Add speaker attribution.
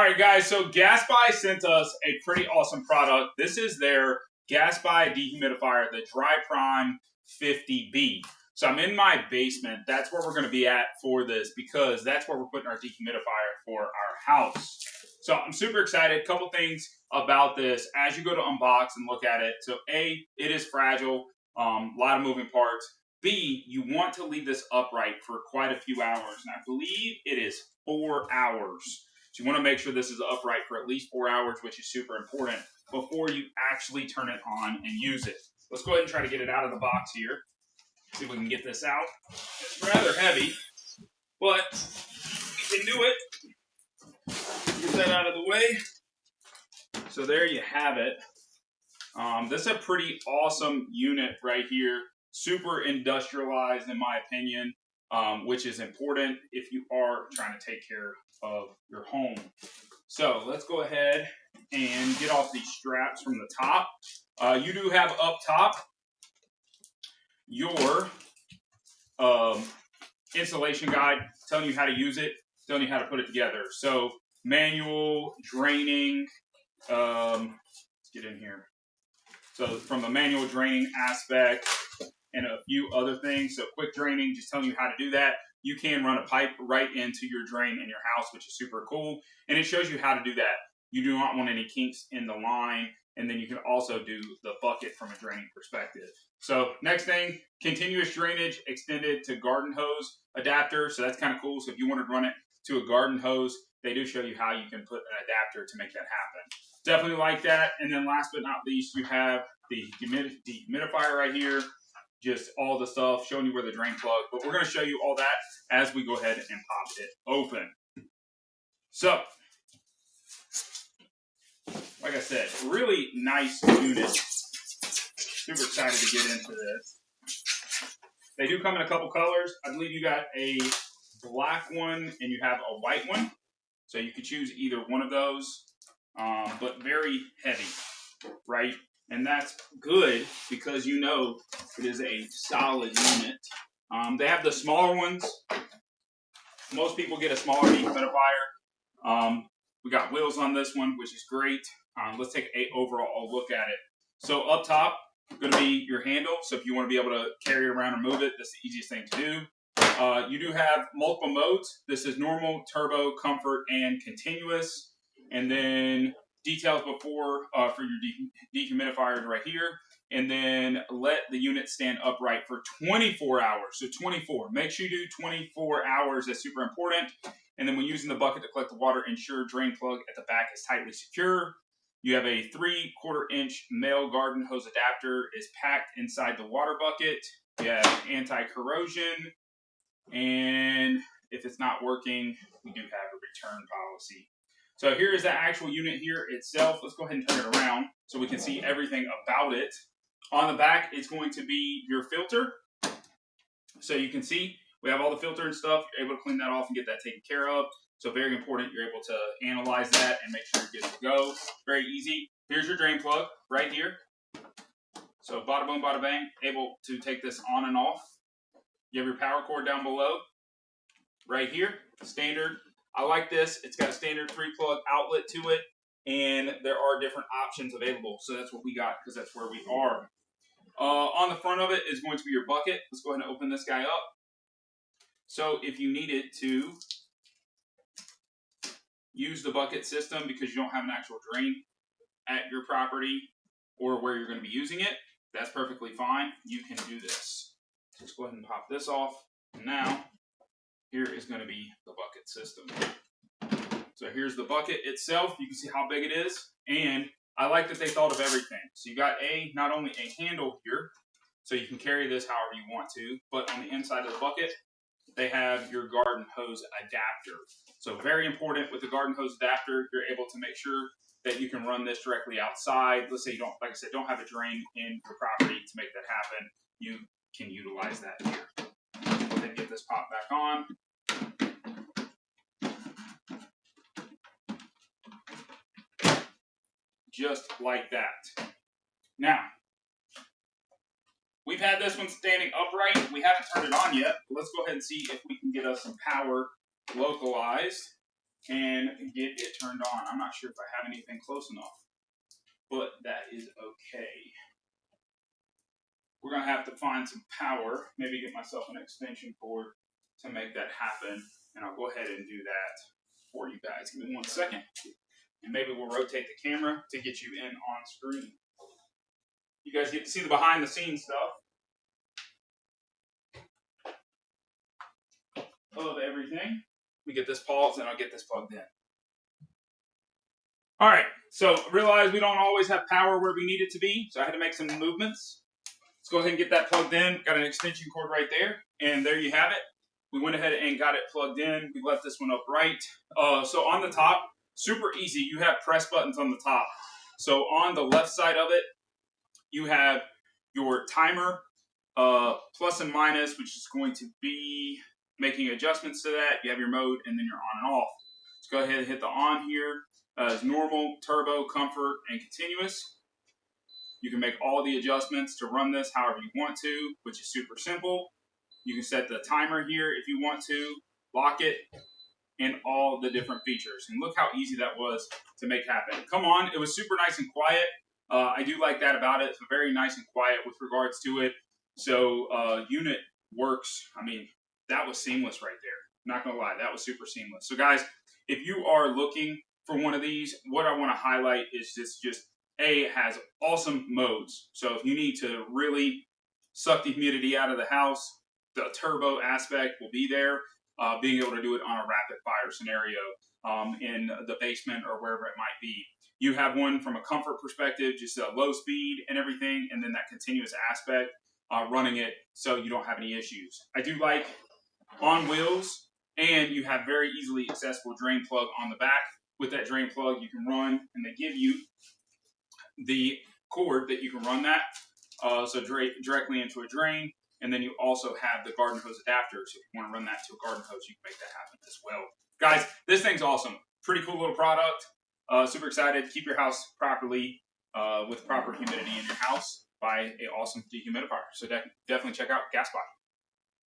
Speaker 1: right, guys, so Gasbye sent us a pretty awesome product. This is their Gasbye Dehumidifier, the Dry Prime 50B. So I'm in my basement. That's where we're going to be at for this because that's where we're putting our dehumidifier for our house. So I'm super excited. A couple things about this as you go to unbox and look at it. So A, it is fragile, a lot of moving parts. B, you want to leave this upright for quite a few hours. And I believe it is 4 hours. So you want to make sure this is upright for at least 4 hours, which is super important, before you actually turn it on and use it. Let's go ahead and try to get it out of the box here. See if we can get this out. It's rather heavy, but we can do it. Get that out of the way. So there you have it. This is a pretty awesome unit right here. Super industrialized in my opinion, which is important if you are trying to take care of your home. So let's go ahead and get off these straps from the top. You do have up top your installation guide telling you how to use it, telling you how to put it together. So manual, draining, let's get in here. So from a manual draining aspect and a few other things. So quick draining, just telling you how to do that. You can run a pipe right into your drain in your house, which is super cool. And it shows you how to do that. You do not want any kinks in the line. And then you can also do the bucket from a draining perspective. So next thing, continuous drainage extended to garden hose adapter. So that's kind of cool. So if you want to run it to a garden hose, they do show you how you can put an adapter to make that happen. Definitely like that. And then last but not least, you have the dehumidifier right here. Just all the stuff, showing you where the drain plug. But we're going to show you all that as we go ahead and pop it open. So, like I said, really nice unit. Super excited to get into this. They do come in a couple colors. I believe you got a black one and you have a white one. So you could choose either one of those, but very heavy, right? And that's good because you know it is a solid unit. They have the smaller ones. Most people get a smaller dehumidifier. We got wheels on this one, which is great. Let's take an overall look at it. So up top, going to be your handle. So if you want to be able to carry it around or move it, that's the easiest thing to do. You do have multiple modes. This is normal, turbo, comfort, and continuous. And then details before for your dehumidifiers right here. And then let the unit stand upright for 24 hours. So 24. Make sure you do 24 hours. That's super important. And then when using the bucket to collect the water, ensure drain plug at the back is tightly secure. You have a 3/4 inch male garden hose adapter is packed inside the water bucket. You have anti-corrosion. And if it's not working, we do have a return policy. So here is the actual unit here itself. Let's go ahead and turn it around so we can see everything about it. On the back, it's going to be your filter. So you can see we have all the filter and stuff. You're able to clean that off and get that taken care of. So very important, you're able to analyze that and make sure you're good to go. Very easy. Here's your drain plug right here. So bada boom, bada bang, able to take this on and off. You have your power cord down below, right here, standard. I like this. It's got a standard 3-plug outlet to it, and there are different options available. So that's what we got because that's where we are. On the front of it is going to be your bucket. Let's go ahead and open this guy up. So if you needed to use the bucket system because you don't have an actual drain at your property or where you're going to be using it, that's perfectly fine. You can do this. So let's go ahead and pop this off. And now, here is going to be the bucket system. So here's the bucket itself. You can see how big it is. And I like that they thought of everything. So you got not only a handle here, so you can carry this however you want to, but on the inside of the bucket, they have your garden hose adapter. So very important with the garden hose adapter, you're able to make sure that you can run this directly outside. Let's say you don't, like I said, don't have a drain in your property to make that happen. You can utilize that here. Go ahead and get this pop back on. Just like that. Now, we've had this one standing upright. We haven't turned it on yet. Let's go ahead and see if we can get us some power localized. and get it turned on. I'm not sure if I have anything close enough, but that is okay. We're going to have to find some power, maybe get myself an extension cord to make that happen, and I'll go ahead and do that for you guys. Give me 1 second, and maybe we'll rotate the camera to get you in on screen. You guys get to see the behind the scenes stuff of everything. Let me get this paused and I'll get this plugged in. All right, so realize we don't always have power where we need it to be, so I had to make some movements. Let's go ahead and get that plugged in. Got an extension cord right there, and there you have it. We went ahead and got it plugged in. We left this one upright. So on the top, super easy. You have press buttons on the top. So on the left side of it, you have your timer, plus and minus, which is going to be making adjustments to that. You have your mode, and then your on and off. Let's go ahead and hit the on here. As normal, turbo, comfort, and continuous. You can make all the adjustments to run this however you want to, which is super simple. You can set the timer here if you want to, lock it, and all the different features. And look how easy that was to make happen. Come on, it was super nice and quiet. I do like that about it. It's very nice and quiet with regards to it. So unit works. I mean, that was seamless right there. Not gonna lie, that was super seamless. So guys, if you are looking for one of these, what I want to highlight is just it has awesome modes. So if you need to really suck the humidity out of the house, the turbo aspect will be there. Being able to do it on a rapid fire scenario in the basement or wherever it might be. You have one from a comfort perspective, just a low speed and everything, and then that continuous aspect running it so you don't have any issues. I do like on wheels, and you have very easily accessible drain plug on the back. With that drain plug, you can run, and they give you the cord that you can run that, so directly into a drain, and then you also have the garden hose adapter, so if you want to run that to a garden hose, you can make that happen as well. Guys, this thing's awesome. Pretty cool little product. Super excited to keep your house properly with proper humidity in your house by an awesome dehumidifier. So definitely check out Gasbye.